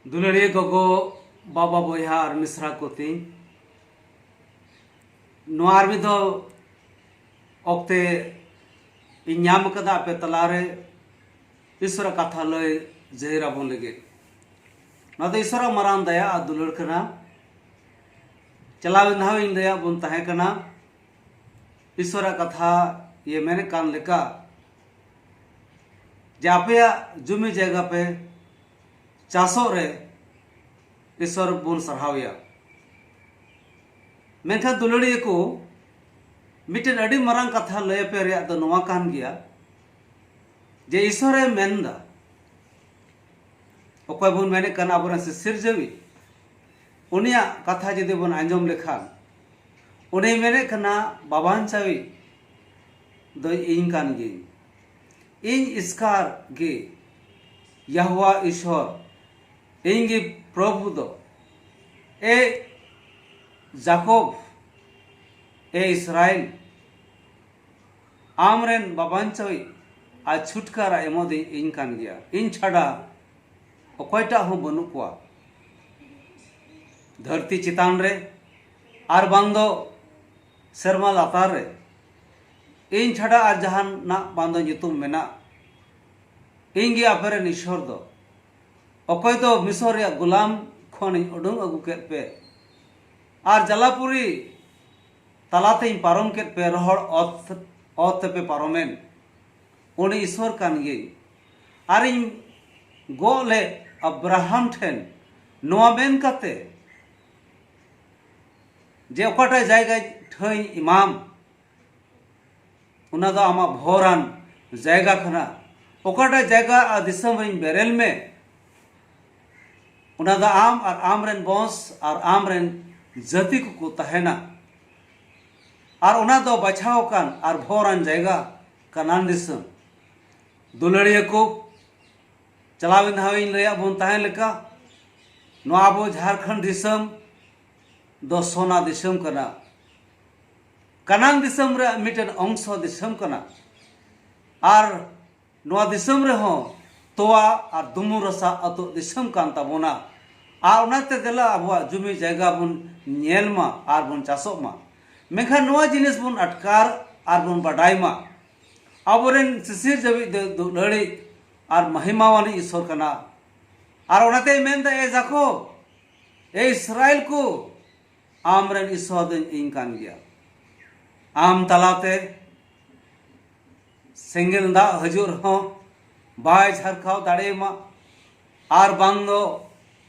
दुलड़िया गगो बाबा बया और मिश्रा को तीन आरमी दो ओक्ते इन्याम कदा पे तलारे ईश्वर कथा लय जहिरा बन लगे ना तो ईश्वर मरान दया आ दुलड़ कना चलावे नाव इन दया बन तहे कना ईश्वर कथा ये मैंने कान लेका जापया जुमी जगह पे चासो रे ईश्वर बन सरहाविया मेनखा दुलड़िया को मिटन अड़ी मरांग कथा लय पे रे तो नवा कान गया जे ईश्वर मेनदा ओकय बन मेने कना बन से सिरजवी उनिया कथा जदि बन आंजम लेखान उनी मेने कना बाबान चावी दो इन कान गे इन इसकार गे यहोवा ईश्वर इंगे प्रभु दो ए जाकोब ए इस्राएल आमरेन बाबान चावी आज छुटकारा एमोदे इन कान गया इन छाड़ा अकयटा हो बनु कोआ धरती चितान रे आर बांदो सेरमा लातार रे इन छाड़ा आर जहान ना बांदो नितुम मेना इंगे आपेरे ईश्वर दो अकय दो मिसर या गुलाम खन उडुंग अगु केत पे आर जलापुरी तलाते पारम केत पे रहड़ औत पे पारमेन उनी ईश्वर कान गे आर इन गोले अब्राहम ठेन नोआ बेन काते जे ओकाटा जायगा ठई इमाम उना दो आमा भोरान जायगा खना ओकाटा जायगा आ दिसम रिन बेरेल में उना दो आम और आमरेन बंस और आमरेन जाति को तहेना और उना दो बचाव कान और भोरान जायगा कानान दिसम दुलड़िया को चलाविन हाविन लया बन तहे लेका नो आबो झारखंड दिसम दो सोना दिसम कना कानान दिसम रे मिटन अंश दिसम कना आर नो दिसम रे हो तोवा और दुमु रसा अतो दिसम कान ताबोना आर उनाते देला आबो जुमी जायगा बन नेलमा आर बन चासोमा मेखा नोआ जिनिस बन अटकार आर बन बडाइमा आबोरेन सिसिर जबि दुलड़ी और महिमावानी ईश्वर कना और उनाते मेनदा ए जाको ए इस्राएल को आमरेन ईश्वर दिन इन कान गया आम तलाते सेंगेल दा हजूर हो बाय झरखाव दाड़ेमा और बांगो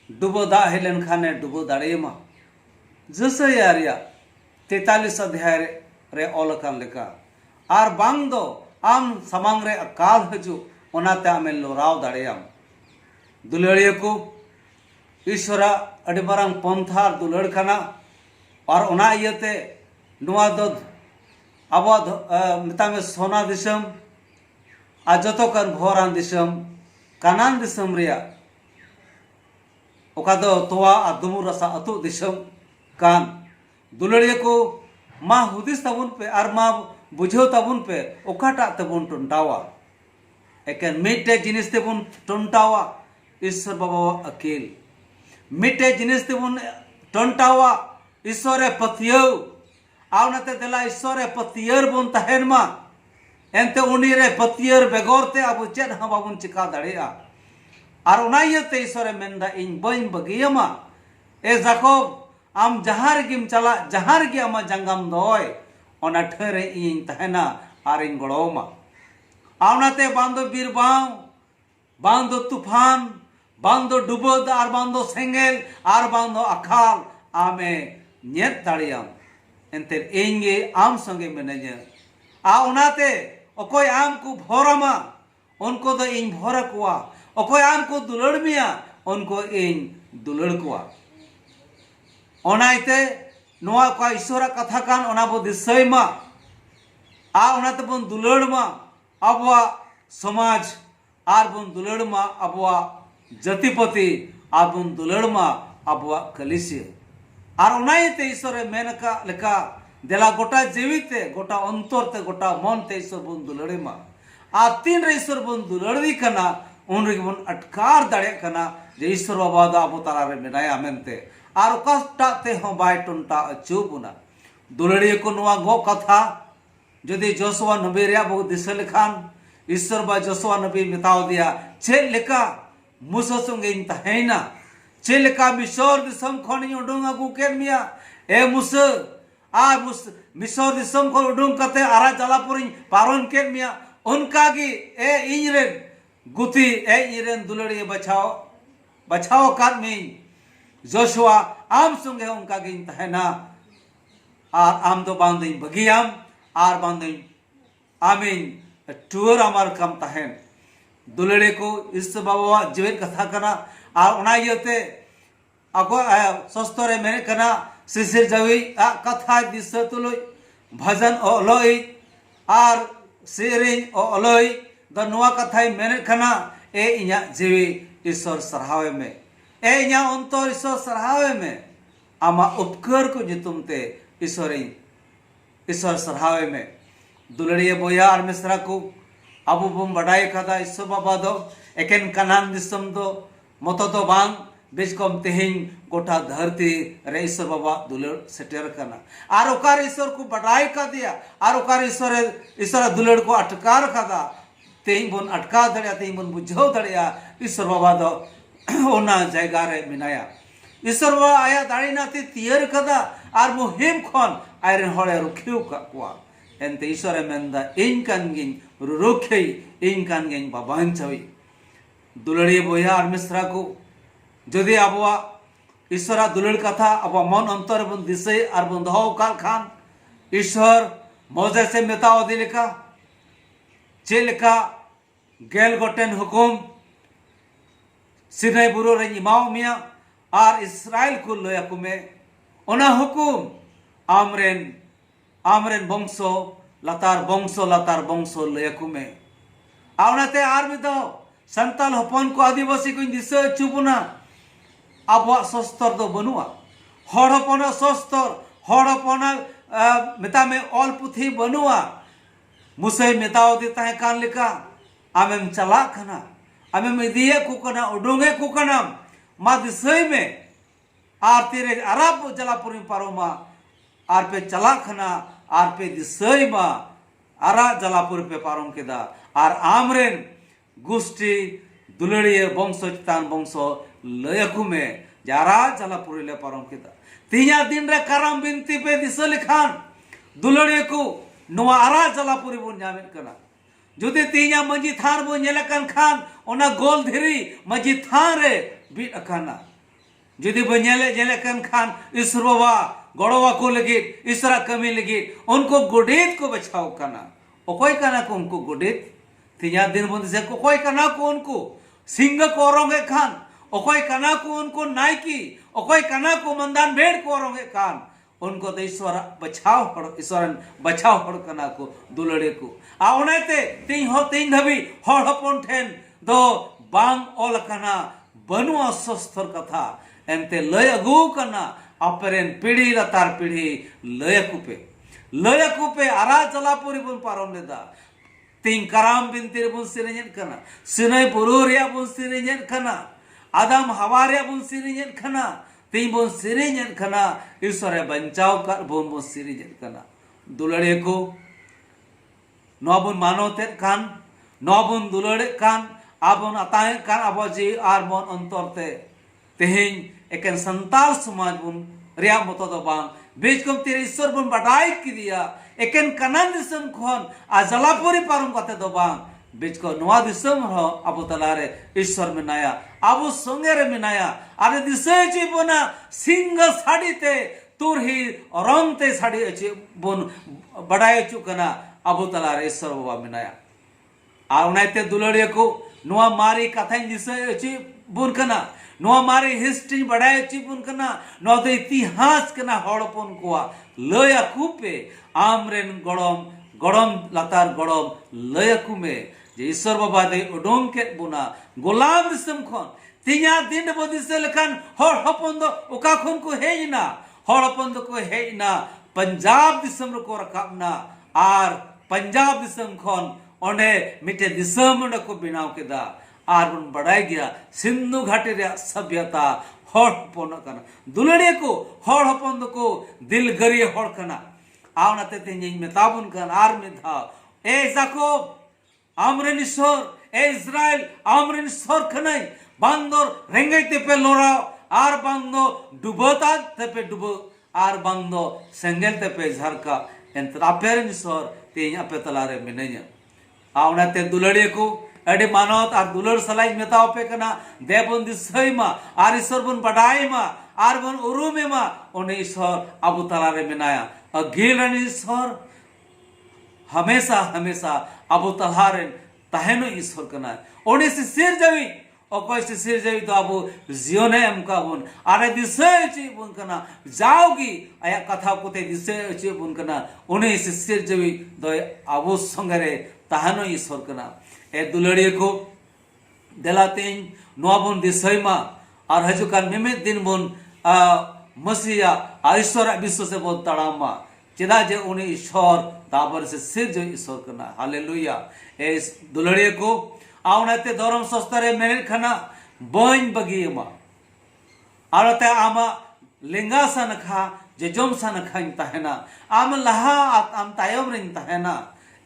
डुबो दा हेलन खाने डुबो दाड़ेमा जैसे यारिया 43 अध्याय रे ओलकान लेका और बांग दो आम समांग रे अकाल हजू ओनाते आमे लोराव दाड़ेयाम दुलड़िया को ईश्वरा अड़ी मारांग पंथार दुलड़ कना और ओना इयते नुआ दो आबो मितामे सोना दिसम आ जतो कान भोरान दिसम कानान दिसम रिया ओका दो तोवा आ दुमु रसा अतु दिसम कान दुलड़िया को मा हुदिस ताबुन पे और मा बुझो ताबुन पे ओकाटा तबुन टुंटावा एकेन मिटे जिनिस तेबुन टंटावा ईश्वर बाबा अकेल मिटे जिनिस तेबुन टंटावा ईश्वरे पतियौ आवनाते देला ईश्वरे पतियर बन तहेन मा एनते उनी रे पतियर बेगोरते अब चेद हा बाबुन चिका दाड़ेया आर उनायते ईश्वरे मेनदा इन बइन बगियमा ए जाकोब आम जहार गिम चला जहार गे आमा जंगम दोय ओना ठरे इन तहेना आर इन गड़ोमा आवनाते बांदो बीर बांदो तूफान बांदो डुबोद और बांदो सेंगेल और बांदो अखाल आमे नेत दाड़ियाम एंते एंगे आम संगे मेनेजे आ उनाते ओकोय आम को भोरामा उनको दो इन भोरा कुआ ओकोय आम को दुलड़ मिया उनको इन दुलड़ कुआ ओनाइते नोआ का ईश्वर कथा कान ओना बो दिसयमा आ उनाते बन दुलड़मा अबवा समाज आर बन दुलड़मा अबवा जतिपति आर बन दुलड़मा अबवा कलिसिया आर उनाइते ईश्वर मेनका लेका देला गोटा जीविते गोटा अंतरते गोटा मनते ईश्वर बन दुलड़ेमा आ तीन रे ईश्वर बन दुलड़ी कना उन रे बन अटकार दाड़े कना जे ईश्वर बाबा दा अबो तालारे मेनाया मेनते आर ओकाटा ते हों बाय टुंटा अचू बुना दुलड़िया को नुआ गो कथा जदि जोशुआ नबी रे बो दिशा लेखान ईश्वर बा जोशुआ नबी मिताव दिया चे लेका मूसा संगे तहेना चे लेका मिसर दिसम खन उडुंग अगु केन मिया ए मूसा आ मिसर दिसम खन उडुंग कते आरा जलापुरी पारन केन मिया उनका गी ए इंजरेन गुती ए इंजरेन दुलड़िया बचाओ कर मी जोशुआ आम संगे उनका गी तहेना आर आम दो बांधिन बगियाम आर बांधिन आमीन टूर आमार कम तहेन दुलड़े को इस बाबा जीवन कथा कना आर उना यते अको सस्तरे मेने कना सिसिर जवी कथा दिस तुलुई भजन ओलोई आर सेरिंग ओलोई द नुआ कथाई मेने कना ए इया जीवी ईश्वर सरहावे में ए इया अंतर ईश्वर सरहावे में आमा उपकर को जितुमते ईश्वर सरहावे में दुलड़िया बोया और मिश्रा को अबु बुम बड़ाई कदा ईश्वर बाबा दो एकेन कनान दिसम दो मतो दो बांग बेचकम तेहिं गोटा धरती रे ईश्वर बाबा दुलड़ सेटर कना आर ओकार ईश्वर को बड़ाई का दिया आर ओकार ईश्वर दुलड़ को अटकार कदा तेहिं बन अटका दड़िया तेहिं बन बुझाव दड़िया ईश्वर बाबा दो ओना जायगा रे मिनाया ईश्वर बाबा आया दाड़ी नाते तियर कदा आर मुहिम खन आयरन हड़े रुखियो का एनते ईश्वर मेंदा इन कान गिन रुखे इन कान गिन बाबान छवि दुलड़िया बोया और मिश्रा को जदि आबवा ईश्वरा दुलड़ कथा अब मन अंतर बन दिसे और बन दहो काल खान ईश्वर मौजे से मेताओ दिलिका चेलिका गेल गोटेन हुकुम सिनाई बुरो रे इमाओ मिया और इस्राएल को लया कुमे ओना हुकुम आमरेन बंशो लातार बंशो लया कुमे आवनाते आर मिदो संताल हपन को आदिवासी को दिशा चुबुना अब सस्तर दो बनुआ हड़ हपना सस्तर हड़ हपना मेता में ऑल पुथी बनुआ मुसे मेताओ देता है कान लिखा आमेम चला खना आमेम इदिये कुकना उडुंगे कुकना मा दिसई में आर तेरे अरब जलापुरी पारोमा आर पे चला खना आर पे दिसई मा आरा जलापुरी पे पारोम केदा आर आमरेन गुष्टी दुलड़िए बंशो चितान बंशो लयकु में जारा जलापुरी ले पारोम केदा तीया दिन रे करम बिनती पे दिसो लिखान दुलड़िए को नोआ आरा जलापुरी बुन जामिन कना जुदे तीया मंजी थार बो नेलकन खान ओना गोल धीरी मंजी थार रे बीट अकाना जुदी बनेलकन खान ईश्वर बाबा गड़वा को लगे ईश्वरा कमी लगे उनको गुडेत को बचाओ कना ओकोई कना को उनको गुडेत तीया दिन बंद से कोई कना को उनको सिंह को रोंगे खान ओकोई कना को उनको नायकी ओकोई कना को मंदान भेड़ को रोंगे खान उनको तो ईश्वर बचाव हड़ कना को दुलड़े को आवनेते तीन धबी हड़ हपन ठेन दो बांग ओल कना बनुआ सस्तर कथा एनते लय अगु कना अपरेन पीढ़ी लतार पीढ़ी लय कुपे आरा जलापुरी बन पारम लेदा तीन कराम बिनती बन सिरेंजन कना सिनय बुरु रिया बन सिरेंजन कना आदम हवा रिया बन सिरेंजन कना तीन बन सिरेंजन कना ईश्वर बंचाव कर बन सिरेंजन कना दुलड़े को नौबन मानवते कान नौबन दुलड़े कान आबन अताए कान आबाजी आर बन अंतरते तेहिं एकेन संताल समाज बन रिया मतो दो बांग बेचकम तेरे ईश्वर बन बड़ाई की दिया एकेन कनान दिसम खन आ जलापुरी पारम कते दो बांग बेचको नवा दिसम हो अबो तलारे ईश्वर मेनाया अबो संगे रे मेनाया आरे दिसे ची बना सिंग साड़ीते तुरही रंगते साड़ी अछि बन बड़ाई चुकना अबो तलारे ईश्वर बाबा मेनाया आ उनाइते दुलड़िया को नवा मारी कथाइन दिसे अछि बुन कना नवा मारी हिस्ट्री बड़ाई अछि बुन कना नवा तो इतिहास कना हड़पन कोआ लया कुपे आमरेन गड़म लातार गड़म लया कुमे जे ईश्वर बाबा दे उडोंग के बुना गोलाम दिसम खन तीया दिन बो दिसे लखान हड़ हपन दो ओका खन को हेजना हड़ हपन दो को हेजना पंजाब दिसम को रकाबना आर पंजाब दिसम खन ओंडे मिटे दिसम को बिनाव केदा आर बन बड़ाई गया सिंधु घाटी रे सभ्यता हर हपन कना दुलड़िया को हर हपन को दिल गरिया हर कना आवनाते तेज मेताबन कन आर मेधा ए जाकोब आमरेन ईश्वर ए इस्राएल आमरेन ईश्वर कनाई बांदर रेंगाई तेपे लोराव आर बांदो डुबोता तेपे डुबो आर बांदो सेंगेल तेपे झरका एंत आपेरेन ईश्वर तेज आपे तलारे मिनेया आवनाते दुलड़िया को अड़ी मानवत आर दुलड़ सलाई मेताव पे कना देबन दिसई मा आर ईश्वर बन बडाई मा आर बन उरुमे मा ओने ईश्वर अबु तलारे मिनाया अगिलन ईश्वर हमेशा हमेशा अबु तलारे तहनो ईश्वर कना ओने से सिर जवी ओको से सिर जवी तो अबु जियोने हमका बन आरे दिसई ची बन कना जाओगी आया कथा कोते दिसई ची बन कना ओने से सिर जवी दो अबु संगरे तहनो ईश्वर कना ए दुलड़िया को देलाते नोआ बन दिसईमा और हजुकान मेमे दिन बन मसीहा ईश्वर विश्व से बहुत तड़ामा चिदा जे उन्हें ईश्वर दाबर से सिर जो ईश्वर करना हालेलुया ए दुलड़िया को आवनाते धर्म सस्तरे मेरे खाना बन बगियमा आरते आमा लिंगा सन खा जे जोम सन खाइन तहना आम लहा आम तायम रिन तहना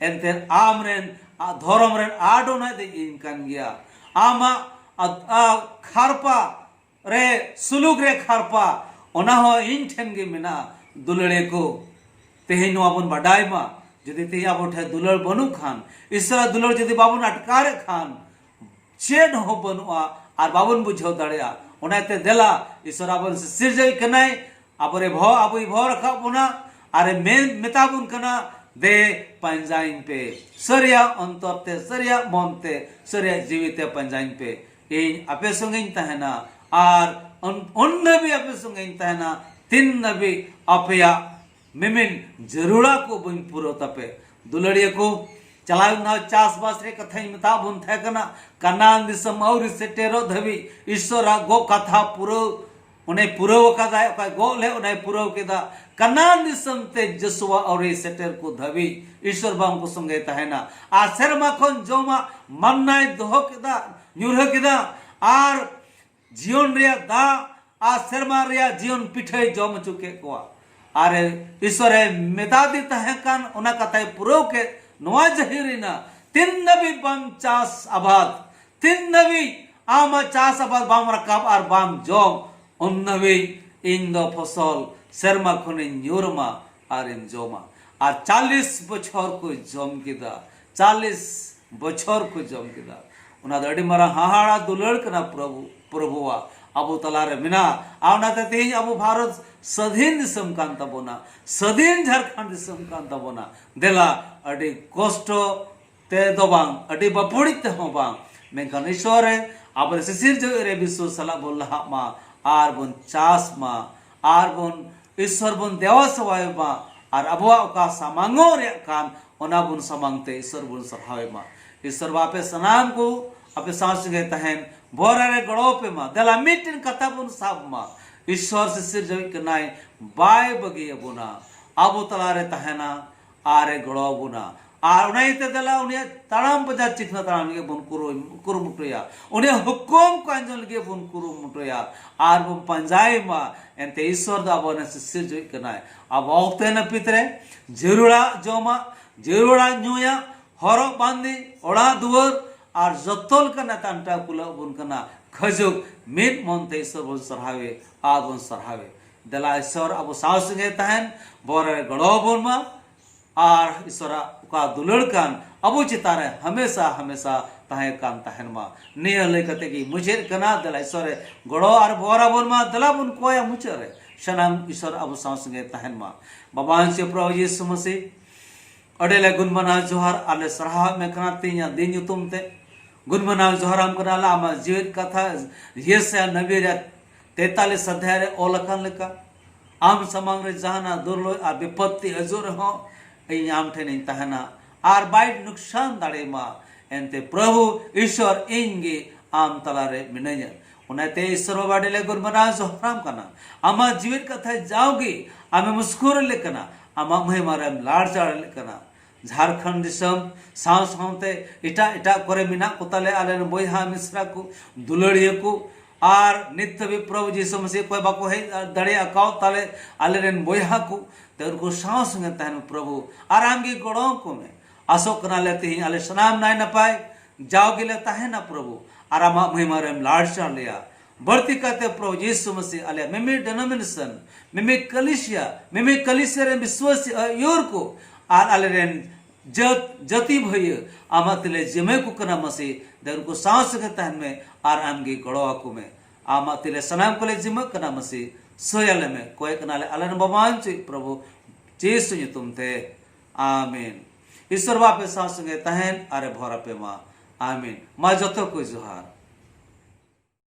एंते आमरेन धर्म रेन आडोना दे इनकान गया आमा खारपा रे सुलुक रे खारपा ओना हो इन ठेन गे मेना दुलड़े को तेहे नो आबन बडाई मा जदि तेहे आबोठे दुलड़ बनु खान इसरा दुलड़ जदि बाबन अटकारे खान चेन हो बनुआ आर बाबन बुझाव दाड़िया ओनाते देला ईश्वर आबन से सिरजई कनाय आबरे भ आबई भ रखा बुना आरे मेताबुन कना दे पंजाइन पे सरिया अंतरते सरिया मनते सरिया जीविते पंजाइन पे इन आपे संगेन तहना आर उन नबी आपे संगेन तहना तीन नबी आपया मेमिन जरूरा को बन पुरो तपे दुलड़िया को चलाउ ना चास बास रे कथा मता बुन थे कना कनान दिसम और सेटेरो धबी ईश्वरा गो कथा पुरो उन्हें पुरो कदा ओका गो ले उन्हें पुरो केदा कनान दिसम ते जसुआ और सेटेर को धबी ईश्वर बाम को संगे तहना आ शर्मा खन जोमा मन्नाय दोह केदा न्यूरह केदा आर जीवन रे दा आ शर्मा रे जीवन पिठे जम चुके कोआ आरे ईश्वरे मेतादी तहकान उना कथाय पुरो के नोआ जहिरिना तीन नबी बम चास आबाद तीन नबी आमा चास आबाद बाम रकाब आर बाम जोम उन नबी इन दो फसल शर्मा खुने न्यूरमा आर इन जोमा आर 40 बछर को जोम किदा 40 बछर को जोम किदा उना दड़ी मरा हाहाड़ा दुलड़ कना प्रभुवा अबु तलारे मिना आवनाते तेज अबु भारत स्वाधीन दिसम कान तबोना स्वाधीन झारखंड दिसम कान तबोना देला अडी कष्ट ते दो बांग अडी बपुड़ी ते हो बांग मेनखान ईश्वर आबर सिसिर जो रे विश्व सला बोलहा मा आर बन चास मा आर बन ईश्वर बन देवा सवाय मा आर अबुआ का सामांगो रे कान ओना बन समांगते ईश्वर बन सरहावे मा ईश्वर बापे सनाम को आपे सांस गए तहन बोरारे गड़ो पे मा दला मीटिन कथा बुन साब मा ईश्वर से सिर जवी कनाय बाय बगी बुना आबो तलारे तहना आरे गड़ो बुना आर उनाइते दला उनिया ताड़ाम बजा चिखना ताड़ाम के बुन कुरु मुटया उनिया हुकुम को अंजल के बुन कुरु मुटया आर बुन पंजाय मा एंते ईश्वर दा बोने से सिर जवी कनाय अब औते न पितरे जरूरा जोमा जरूरा न्यूया हरो बांदी ओड़ा दुवर आर जतोल कना तांटा कुला बुन कना खजुक मिट मनते ईश्वर बन सरहावे आ बन सरहावे दला ईश्वर अब साव संगे तहन बोरे गड़ो बुन मा आर ईश्वरा का दुलड़ कान अबु चितारे हमेशा हमेशा तहे कान तहन मा निय ले कते की मुझे कना दला ईश्वर गड़ो आर बोरा बुन मा दला बुन कोया मुचरे शनाम ईश्वर अब साव संगे तहन मा बाबान से प्रभु यीशु मसीह अडेले गुणमना जोहार आले सरहा में कना तिया दिन युतुमते गुणमना जोहार हम कना ला आमा जीवित कथा येसा नबी रे 43 अध्याय रे ओलकन लेका आम समांग रे जहाना दुर्लो आ विपत्ति हजुर हो ए आम ठेने तहना आर बाइट नुकसान दाड़े मा एंते प्रभु ईश्वर इंगे आम तलारे मिनय उनाते ईश्वर बाडेले गुणमना जोहाराम कना आमा जीवित कथा जाओगी आमे मुस्कुर लेकना आमा महिमारे लाड़ चाड़ लेकना झारखंड दिसम साव सावते इटा इटा करे मिना को ताले आले बोहा मिश्रा को दुलड़िया को और नित्य भी प्रभु जीसु मसीह कोई बाको है दड़े अकाउ ताले आले रेन बोहा को ते उनको साव संगे तहन प्रभु आराम की गड़ों को में आशोक ना लेते ही आले सनाम नाय न पाए जाओगे लेता है ना प्रभु आराम महिमा रेम लाडचा लिया बढ़ती कहते प्रभु यीशु मसीह आले मिमी डिनोमिनेशन मिमी कलिसिया रे विश्वास योर को आर आले रेन जति भय आमातिले जमे को कना मसीह दर को सांस के तहन में आर आमगी गड़ो को में आमातिले सनाम को ले जिम कना मसीह सोयाले में कोई कनाले आले बमान चे प्रभु यीशु तुम थे आमीन ईश्वर बापे सांस के तहन अरे भरा पे मा आमीन मा जतो कोई जोहार